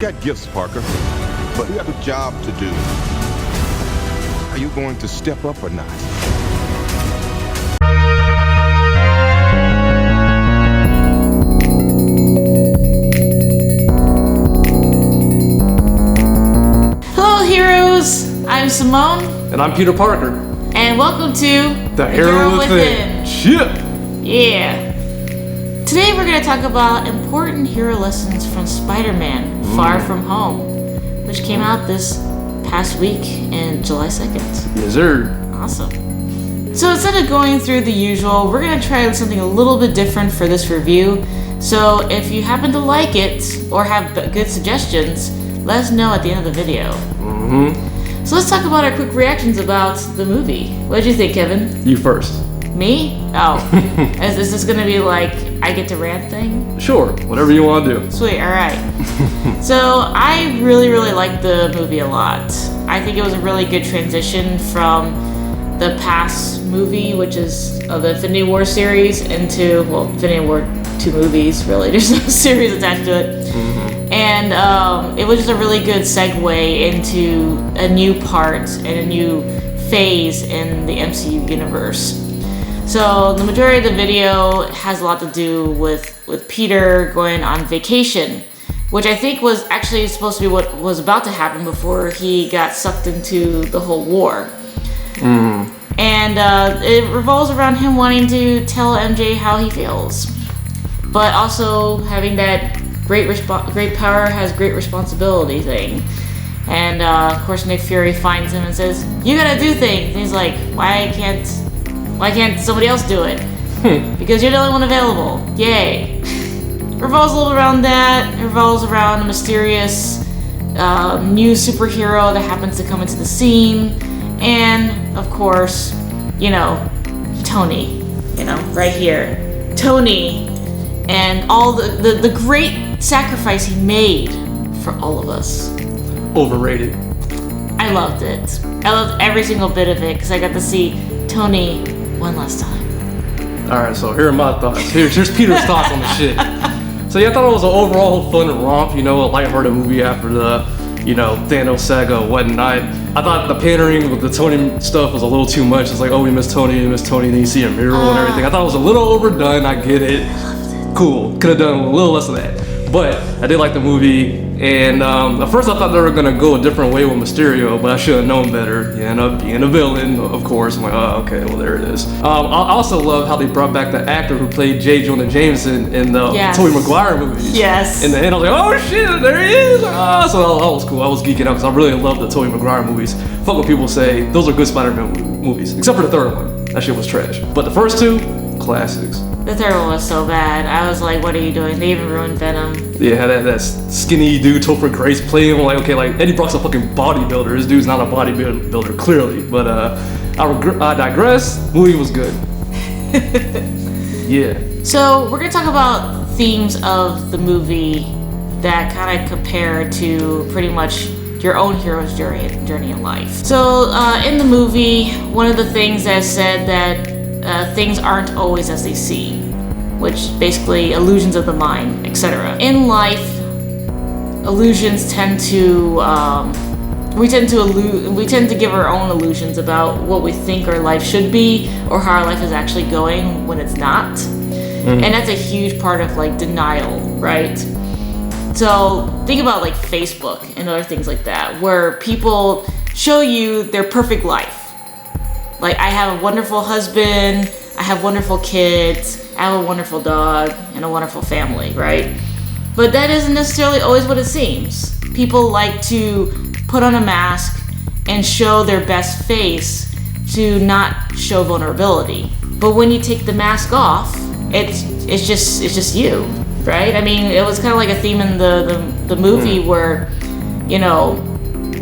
Got gifts, Parker, but we have a job to do. Are you going to step up or not? Hello, heroes! I'm Simone. And I'm Peter Parker. And welcome to The Hero Within. Shit! Yeah. Today we're going to talk about important hero lessons from Spider-Man Far From Home, which came out this past week in July 2nd. Yes, sir. Awesome. So instead of going through the usual, we're going to try something a little bit different for this review. So if you happen to like it or have good suggestions, let us know at the end of the video. So let's talk about our quick reactions about the movie. What did you think, Kevin? You first. Me? Oh. Is this going to be like I get to rant thing? Sure, whatever you want to do. Sweet, alright. So I really liked the movie a lot. I think it was a really good transition from the past movie, which is the Infinity War series, into, well, Infinity War 2 movies, really. There's no series attached to it. And it was just a really good segue into a new part and a new phase in the MCU universe. So the majority of the video has a lot to do with Peter going on vacation, which I think was actually supposed to be what was about to happen before he got sucked into the whole war. And it revolves around him wanting to tell MJ how he feels, but also having that great power has great responsibility thing. And of course Nick Fury finds him and says, "You gotta do things." And he's like, Why can't somebody else do it? Because you're the only one available. Yay. Revolves a little around that. It revolves around a mysterious new superhero that happens to come into the scene. And, of course, Tony. Right here. Tony. And all the great sacrifice he made for all of us. Overrated. I loved it. I loved every single bit of it because I got to see Tony one last time. Alright, so here are my thoughts. Here's Peter's thoughts on the shit. So yeah, I thought it was an overall fun romp, a lighthearted movie after the, Thanos saga and whatnot. I thought the pandering with the Tony stuff was a little too much. It's like, oh, we miss Tony, and then you see a mural and everything. I thought it was a little overdone, I get it. Cool, could have done a little less of that. But I did like the movie, and at first I thought they were gonna go a different way with Mysterio, but I should have known better. He ended up being a villain, of course. I'm like, oh, okay, well there it is. I also love how they brought back the actor who played J. Jonah Jameson in the Tobey Maguire movies. Yes. In the end, I was like, oh shit, there he is. So that was cool. I was geeking out because I really love the Tobey Maguire movies. Fuck what people say, those are good Spider-Man movies, except for the third one. That shit was trash. But the first two, classics. The third one was so bad. I was like, what are you doing? They even ruined Venom. Yeah, that skinny dude, Topher Grace, playing him like, okay, like Eddie Brock's a fucking bodybuilder. This dude's not a bodybuilder, clearly. But I digress. Movie was good. Yeah. So we're gonna talk about themes of the movie that kind of compare to pretty much your own hero's journey in life. So in the movie, one of the things that said that things aren't always as they seem, which basically illusions of the mind, etc. In life, illusions tend to we tend to give our own illusions about what we think our life should be or how our life is actually going when it's not. And that's a huge part of denial, right? So think about Facebook and other things like that, where people show you their perfect life. Like, I have a wonderful husband, I have wonderful kids, I have a wonderful dog, and a wonderful family, right? But that isn't necessarily always what it seems. People like to put on a mask and show their best face to not show vulnerability. But when you take the mask off, it's just you, right? I mean, it was kind of like a theme in the movie where,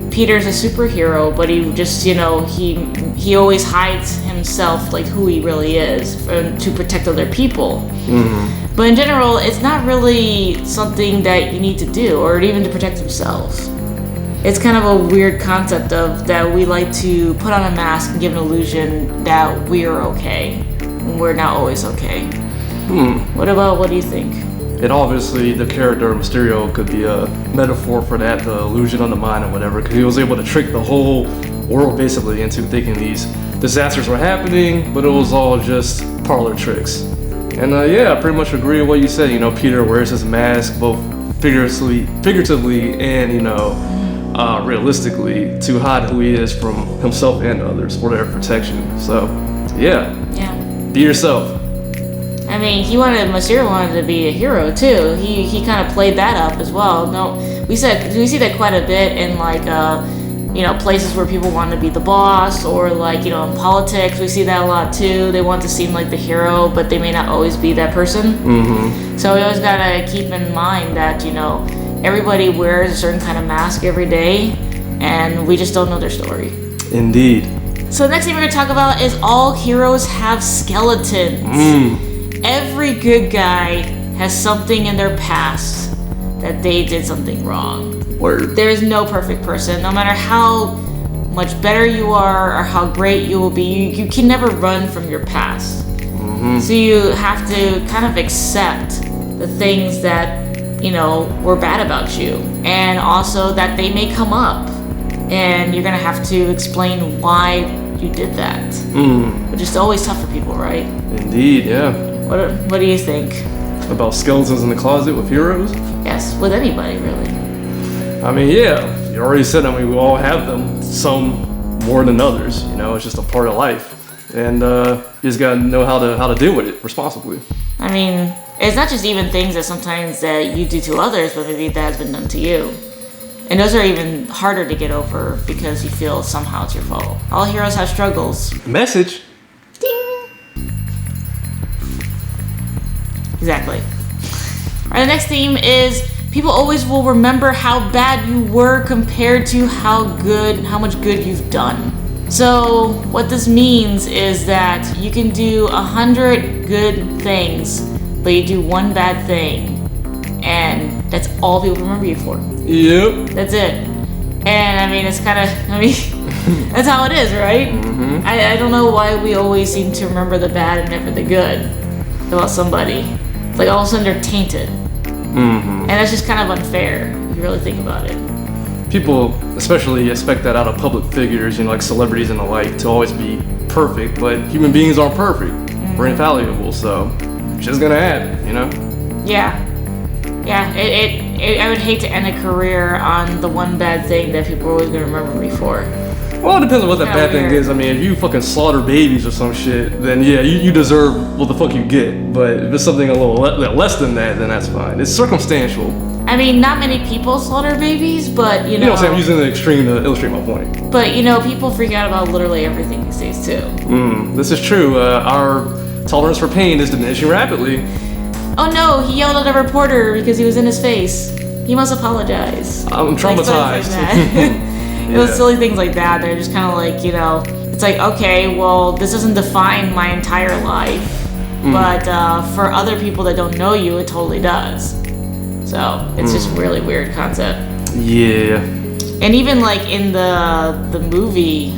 Peter's a superhero, but he just, he always hides himself, who he really is, to protect other people. But in general, it's not really something that you need to do, or even to protect himself. It's kind of a weird concept of that we like to put on a mask and give an illusion that we are okay, when we're not always okay. What do you think? And obviously, the character of Mysterio could be a metaphor for that, the illusion on the mind or whatever, because he was able to trick the whole world basically into thinking these disasters were happening, but it was all just parlor tricks. And yeah, I pretty much agree with what you said. You know, Peter wears his mask both figuratively and, you know, realistically to hide who he is from himself and others for their protection. So, yeah. Be yourself. I mean, Mysterio wanted to be a hero too. He kind of played that up as well. No, we see that quite a bit in like you know, places where people want to be the boss, or like, you know, in politics we see that a lot too. They want to seem like the hero, but they may not always be that person. So we always gotta keep in mind that, you know, everybody wears a certain kind of mask every day, and we just don't know their story. Indeed. So the next thing we're gonna talk about is all heroes have skeletons. Every good guy has something in their past that they did something wrong. Word. There is no perfect person. No matter how much better you are or how great you will be, you can never run from your past. So you have to kind of accept the things that, you know, were bad about you, and also that they may come up, and you're gonna have to explain why you did that, which is always tough for people, right? Indeed, yeah. What do you think about skeletons in the closet with heroes? Yes, with anybody really. I mean, yeah, you already said. I mean, we all have them. Some more than others. You know, it's just a part of life, and you just gotta know how to deal with it responsibly. I mean, it's not just even things that sometimes that you do to others, but maybe that has been done to you. And those are even harder to get over because you feel somehow it's your fault. All heroes have struggles. Message. Ding. Exactly. All right, the next theme is people always will remember how bad you were compared to how much good you've done. So what this means is that you can do 100 good things, but you do one bad thing, and that's all people remember you for. Yep. That's it. And I mean, it's kind of, that's how it is, right? I don't know why we always seem to remember the bad and never the good about somebody. It's like all of a sudden they're tainted. And that's just kind of unfair if you really think about it. People especially expect that out of public figures, you know, like celebrities and the like, to always be perfect, but human beings aren't perfect. We're infallible, so it's just gonna happen, you know? Yeah. I would hate to end a career on the one bad thing that people are always gonna remember me for. Well, it depends on what that bad thing is. I mean, if you fucking slaughter babies or some shit, then yeah, you deserve what the fuck you get. But if it's something a little less than that, then that's fine. It's circumstantial. I mean, not many people slaughter babies, but you know. You know what I'm saying? I'm using the extreme to illustrate my point. But you know, people freak out about literally everything these days too. This is true. Our tolerance for pain is diminishing rapidly. Oh no, he yelled at a reporter because he was in his face. He must apologize. I'm traumatized. It was silly things like that. They're just kind of like, you know, it's like, okay, well, this doesn't define my entire life, but for other people that don't know you, it totally does. So it's just a really weird concept. Yeah. And even like in the movie,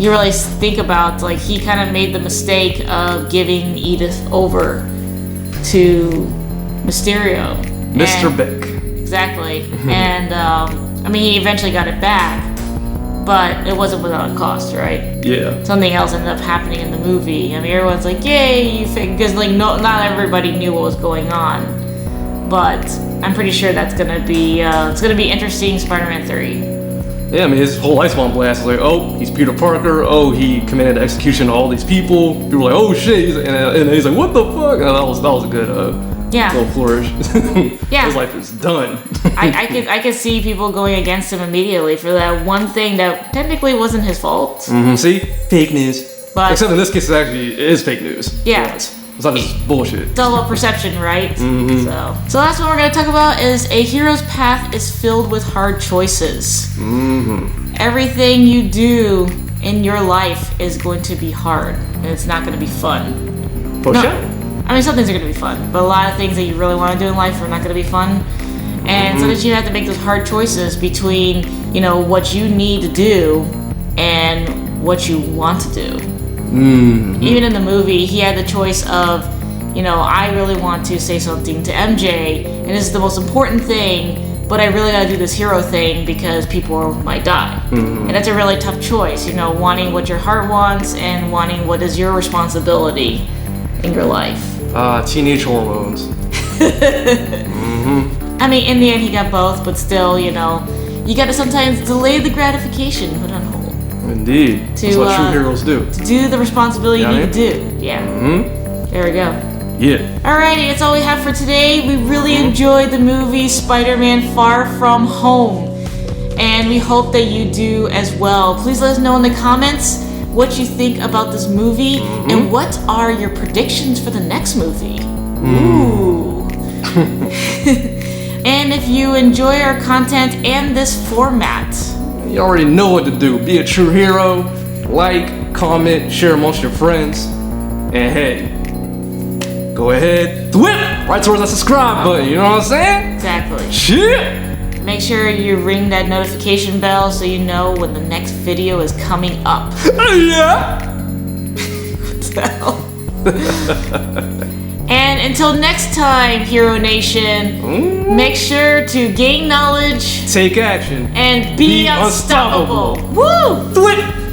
you really think about like he kind of made the mistake of giving Edith over to Mysterio. Mr. Beck. Exactly. And I mean, he eventually got it back, but it wasn't without a cost, right? Yeah. Something else ended up happening in the movie. I mean, everyone's like, "Yay, you figured," because like not everybody knew what was going on. But I'm pretty sure that's gonna be it's gonna be interesting. Spider-Man 3. Yeah, I mean, his whole life's on blast. It's like, oh, he's Peter Parker. Oh, he committed execution to all these people. People were like, oh shit, and he's like, what the fuck? And that was a good little flourish. Yeah. His life is done. I could see people going against him immediately for that one thing that technically wasn't his fault. See, fake news. But except in this case, it is fake news. Yeah. It's not just bullshit. It's all about perception, right? So last one we're going to talk about is a hero's path is filled with hard choices. Everything you do in your life is going to be hard, and it's not going to be fun. For sure. I mean, some things are going to be fun, but a lot of things that you really want to do in life are not going to be fun. And sometimes you have to make those hard choices between, you know, what you need to do and what you want to do. Even in the movie, he had the choice of I really want to say something to MJ, and this is the most important thing, but I really gotta do this hero thing because people might die. And that's a really tough choice, wanting what your heart wants and wanting what is your responsibility in your life. Teenage hormones. I mean, in the end, he got both, but still, you gotta sometimes delay the gratification, put on hold. Indeed. That's what true heroes do. To do the responsibility you need to do. Yeah. There we go. Yeah. Alrighty, that's all we have for today. We really enjoyed the movie Spider-Man Far From Home, and we hope that you do as well. Please let us know in the comments what you think about this movie and what are your predictions for the next movie. Ooh. And if you enjoy our content and this format, you already know what to do. Be a true hero. Like, comment, share amongst your friends. And hey, go ahead, whip right towards that subscribe button. You know what I'm saying? Exactly. Shit. Make sure you ring that notification bell so you know when the next video is coming up. Yeah. What the hell? And until next time, Hero Nation, make sure to gain knowledge, take action, and be unstoppable. Woo! Whip.